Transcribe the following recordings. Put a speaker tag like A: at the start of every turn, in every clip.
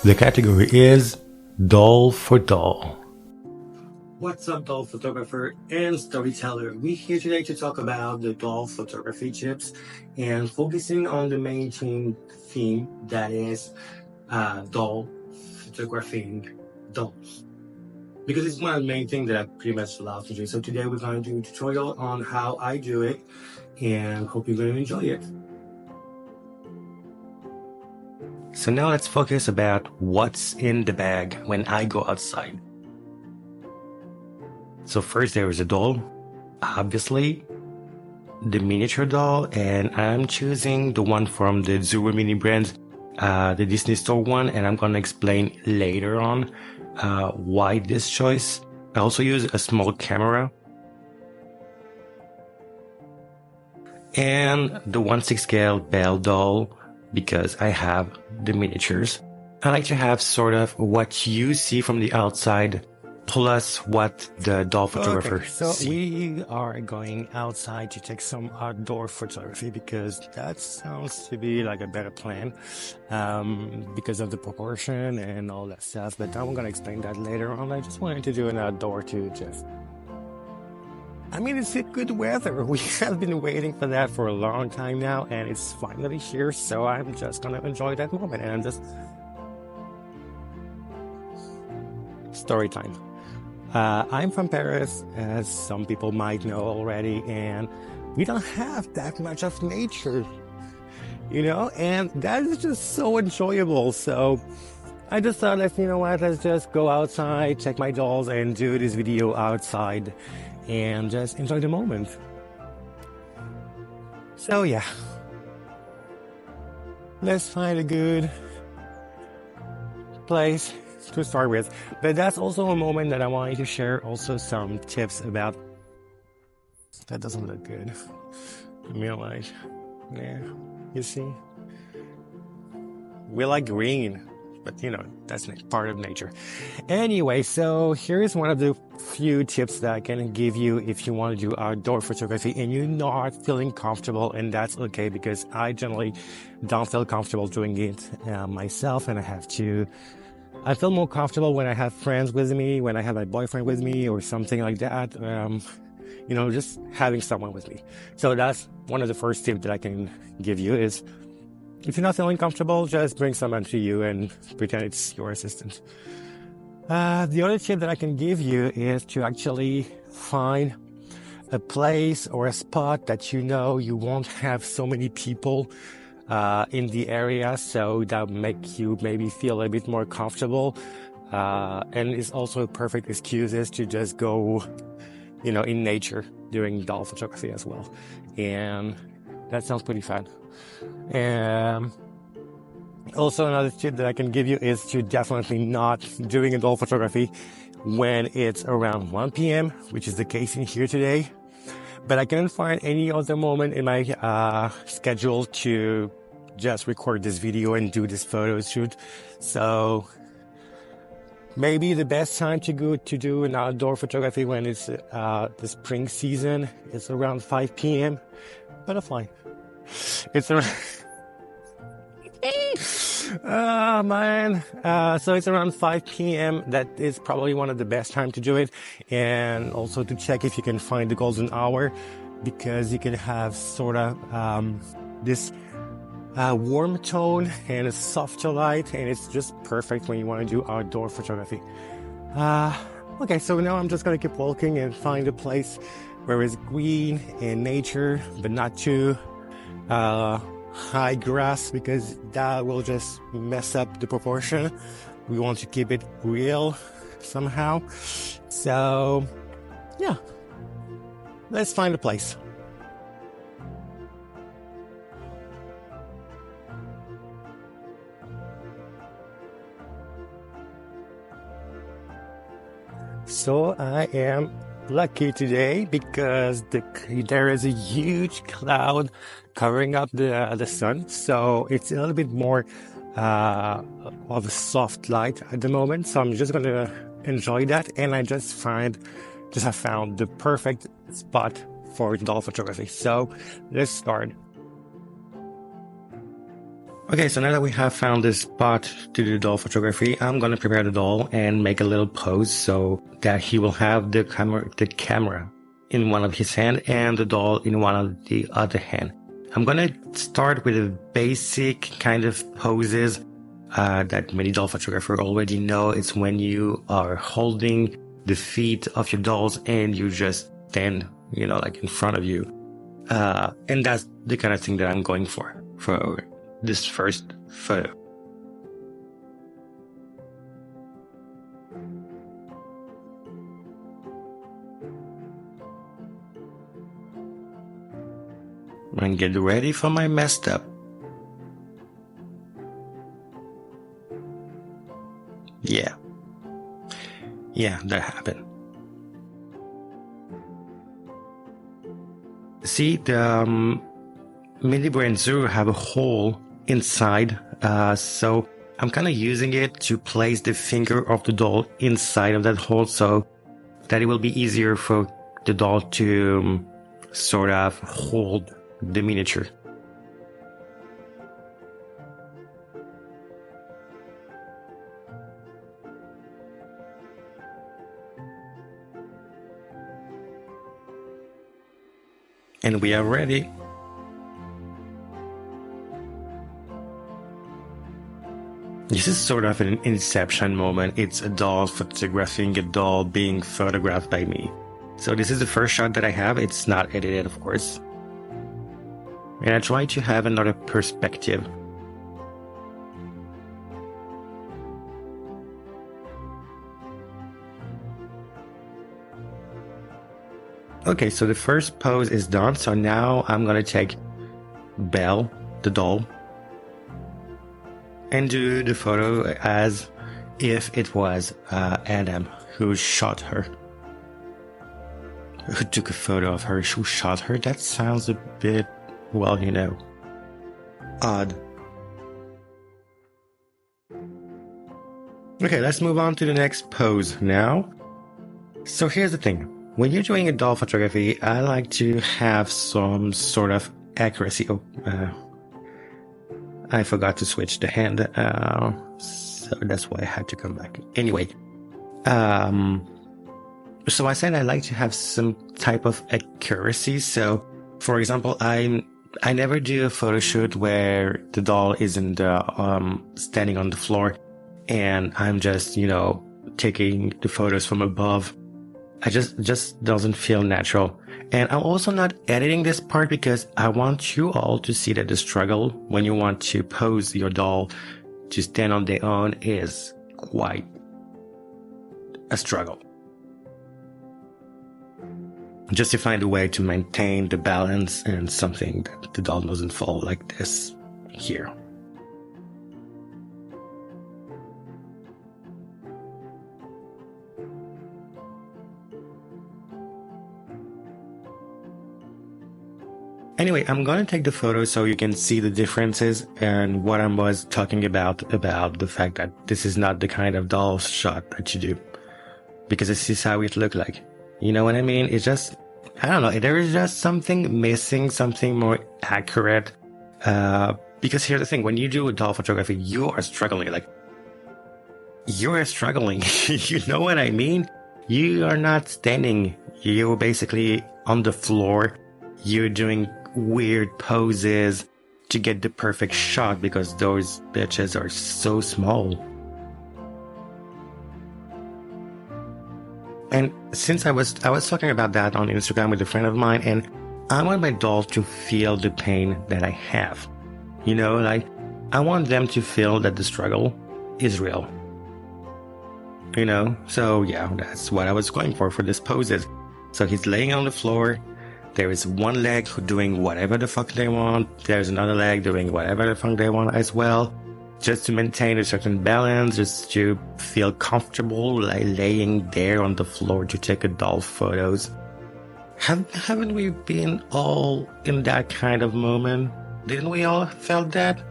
A: The category is doll for doll.
B: What's up, doll photographer and storyteller? We're here today to talk about the doll photography tips and focusing on the main theme that is doll photographing dolls. Because it's one of the main things that I pretty much love to do. So today we're going to do a tutorial on how I do it and hope you're going to enjoy it.
A: So now let's focus about what's in the bag when I go outside. So first there is a doll, obviously, the miniature doll, and I'm choosing the one from the Zuru Mini brand, the Disney Store one, and I'm gonna explain later on why this choice. I also use a small camera and the 1/6 scale Belle doll because I have the miniatures. I like to have sort of what you see from the outside plus what the doll photographer sees.
B: We are going outside to take some outdoor photography because that sounds to be like a better plan because of the proportion and all that stuff, but I'm gonna explain that later on. I just wanted to do an outdoor too, just it's a good weather. We have been waiting for that for a long time now, and it's finally here, so I'm just gonna enjoy that moment. And I'm just story time. I'm from Paris, as some people might know already, and we don't have that much of nature, and that is just so enjoyable. So I just thought, let's just go outside, check my dolls, and do this video outside and just enjoy the moment. So yeah, let's find a good place to start with. But that's also a moment that I wanted to share also some tips about. That doesn't look good. Yeah, you see, we like green, but that's part of nature. Anyway, so here's one of the few tips that I can give you if you want to do outdoor photography and you're not feeling comfortable, and that's okay because I generally don't feel comfortable doing it myself, and I feel more comfortable when I have friends with me, when I have my boyfriend with me or something like that, just having someone with me. So that's one of the first tips that I can give you is, if you're not feeling comfortable, just bring someone to you and pretend it's your assistant. The other tip that I can give you is to actually find a place or a spot that you won't have so many people in the area, so that make you maybe feel a bit more comfortable. And it's also a perfect excuses to just go, in nature doing doll photography as well. And that sounds pretty fun. And also another tip that I can give you is to definitely not doing a doll photography when it's around 1 p.m., which is the case in here today. But I couldn't find any other moment in my schedule to just record this video and do this photo shoot. So maybe the best time to go to do an outdoor photography when it's the spring season is around 5 p.m. Butterfly. It's around... Oh man. So it's around 5 p.m. That is probably one of the best time to do it. And also to check if you can find the golden hour, because you can have sort of this warm tone and a softer light, and it's just perfect when you want to do outdoor photography. Okay, so now I'm just gonna keep walking and find a place where it's green and nature, but not too high grass, because that will just mess up the proportion. We want to keep it real somehow. So yeah, let's find a place. So I am lucky today because there is a huge cloud covering up the sun, so it's a little bit more of a soft light at the moment. So I'm just gonna enjoy that, and I just have found the perfect spot for doll photography. So let's start.
A: Okay, so now that we have found this spot to do the doll photography, I'm gonna prepare the doll and make a little pose so that he will have the camera in one of his hand and the doll in one of the other hand. I'm gonna start with a basic kind of poses that many doll photographers already know. It's when you are holding the feet of your dolls and you just stand, like in front of you. And that's the kind of thing that I'm going for this first photo. And get ready for my messed up. Yeah, that happened. See, the mini brain zero have a hole inside, so I'm kind of using it to place the finger of the doll inside of that hole so that it will be easier for the doll to sort of hold the miniature. And we are ready. This is sort of an inception moment. It's a doll photographing a doll being photographed by me. So this is the first shot that I have. It's not edited, of course. And I try to have another perspective. Okay, so the first pose is done. So now I'm gonna take Belle, the doll, and do the photo as if it was Adam who shot her. Who took a photo of her, who shot her? That sounds a bit, well, odd. Okay, let's move on to the next pose now. So here's the thing. When you're doing a doll photography, I like to have some sort of accuracy. Oh, I forgot to switch the hand, so that's why I had to come back. Anyway, so I said I like to have some type of accuracy. So, for example, I never do a photo shoot where the doll isn't standing on the floor, and I'm just taking the photos from above. I just doesn't feel natural. And I'm also not editing this part because I want you all to see that the struggle when you want to pose your doll to stand on their own is quite a struggle. Just to find a way to maintain the balance and something that the doll doesn't fall like this here. Anyway, I'm going to take the photo so you can see the differences and what I was talking about the fact that this is not the kind of doll shot that you do. Because this is how it looked like. You know what I mean? It's just, I don't know, there is just something missing, something more accurate. Because here's the thing, when you do a doll photography, you are struggling. You are struggling. You know what I mean? You are not standing. You're basically on the floor. You're doing weird poses to get the perfect shot because those bitches are so small. And since I was talking about that on Instagram with a friend of mine, and I want my doll to feel the pain that I have. I want them to feel that the struggle is real. So yeah, that's what I was going for these poses. So he's laying on the floor. There is one leg doing whatever the fuck they want. There's another leg doing whatever the fuck they want as well. Just to maintain a certain balance, just to feel comfortable laying there on the floor to take a doll photos. Haven't we been all in that kind of moment? Didn't we all felt that?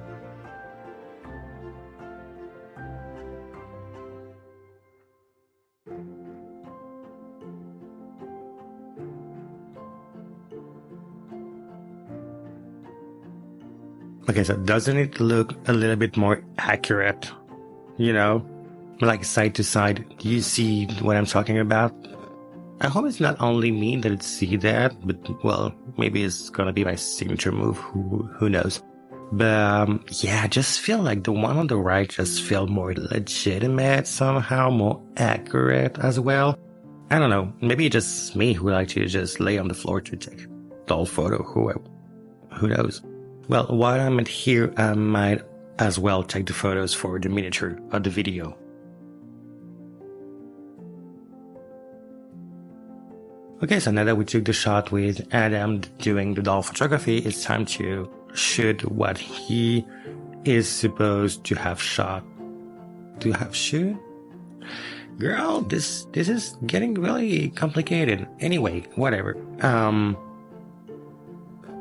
A: Okay, so doesn't it look a little bit more accurate? You know, like side to side. Do you see what I'm talking about? I hope it's not only me that see that, but well, maybe it's gonna be my signature move. Who knows? But yeah, I just feel like the one on the right just felt more legitimate somehow, more accurate as well. I don't know. Maybe it's just me who like to just lay on the floor to take doll photo. Who knows? Well, while I'm at here, I might as well take the photos for the miniature of the video. Okay, so now that we took the shot with Adam doing the doll photography, it's time to shoot what he is supposed to have shot. To have shoot? Girl, this is getting really complicated. Anyway, whatever.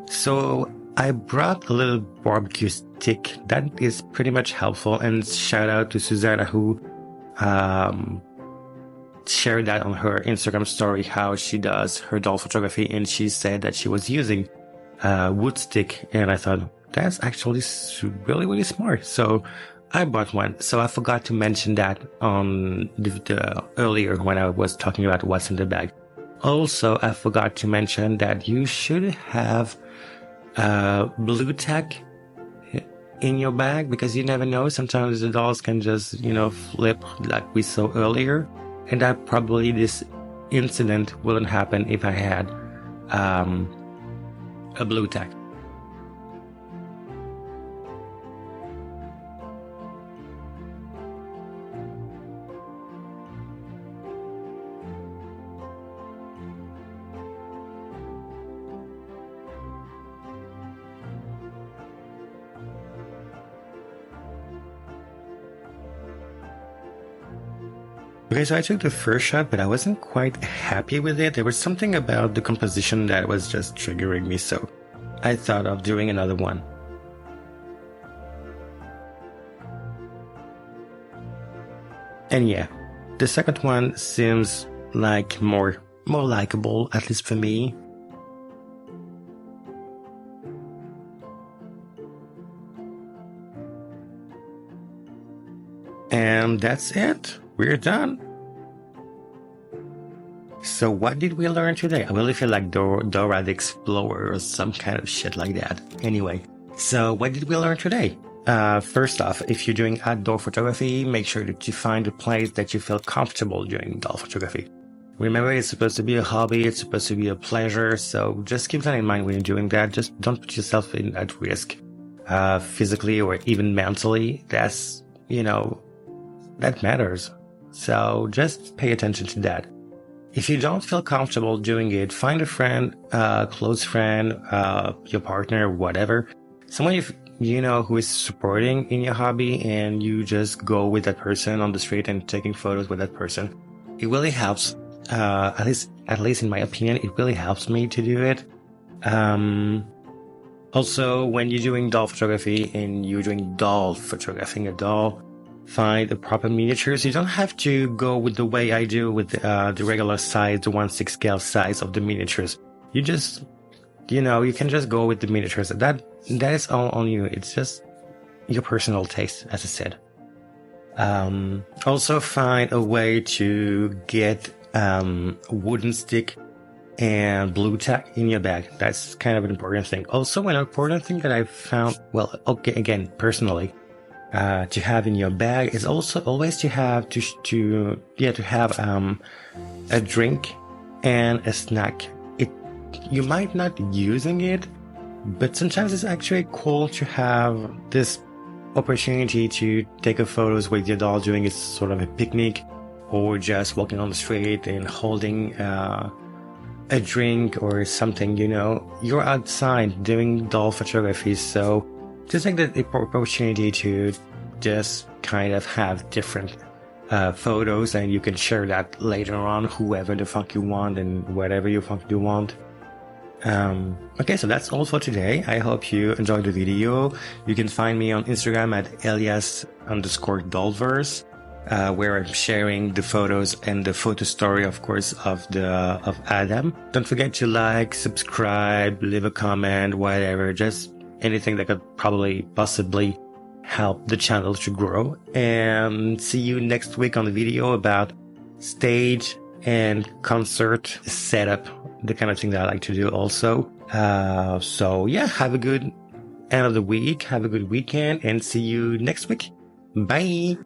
A: So I brought a little barbecue stick that is pretty much helpful, and shout out to Susanna who shared that on her Instagram story how she does her doll photography, and she said that she was using wood stick, and I thought that's actually really smart. So I bought one. So I forgot to mention that on the earlier when I was talking about what's in the bag. Also, I forgot to mention that you should have blue tack in your bag, because you never know, sometimes the dolls can just flip like we saw earlier. And that probably this incident wouldn't happen if I had a blue tack. Okay, so I took the first shot, but I wasn't quite happy with it. There was something about the composition that was just triggering me, so I thought of doing another one. And yeah, the second one seems like more likable, at least for me. And that's it. We're done. So what did we learn today? I really feel like Dora the Explorer or some kind of shit like that. Anyway, so what did we learn today? First off, if you're doing outdoor photography, make sure that you find a place that you feel comfortable doing doll photography. Remember, it's supposed to be a hobby, it's supposed to be a pleasure, so just keep that in mind when you're doing that. Just don't put yourself at risk, physically or even mentally. That's, that matters. So just pay attention to that. If you don't feel comfortable doing it, find a friend, close friend, your partner, whatever, someone who is supporting in your hobby, and you just go with that person on the street and taking photos with that person. It really helps. At least in my opinion, it really helps me to do it. Also, when you're doing doll photography and you're doing photographing a doll, find the proper miniatures. You don't have to go with the way I do with the regular size, the 1/6 scale size of the miniatures. You just, you can just go with the miniatures. That is all on you. It's just your personal taste, as I said. Also find a way to get wooden stick and blue tack in your bag. That's kind of an important thing. Also, an important thing that I found, again, personally, to have in your bag is also always to have a drink and a snack. You might not be using it, but sometimes it's actually cool to have this opportunity to take a photos with your doll doing a sort of a picnic, or just walking on the street and holding a drink or something. You're outside doing doll photography, so just take the opportunity to just kind of have different photos, and you can share that later on, whoever the fuck you want and whatever you fuck you want. Okay, so that's all for today. I hope you enjoyed the video. You can find me on Instagram at Elias_Dollverse, where I'm sharing the photos and the photo story, of course, of Adam. Don't forget to like, subscribe, leave a comment, whatever. Just anything that could probably possibly help the channel to grow. And see you next week on the video about stage and concert setup, the kind of thing that I like to do also. So yeah, have a good end of the week, have a good weekend, and see you next week. Bye.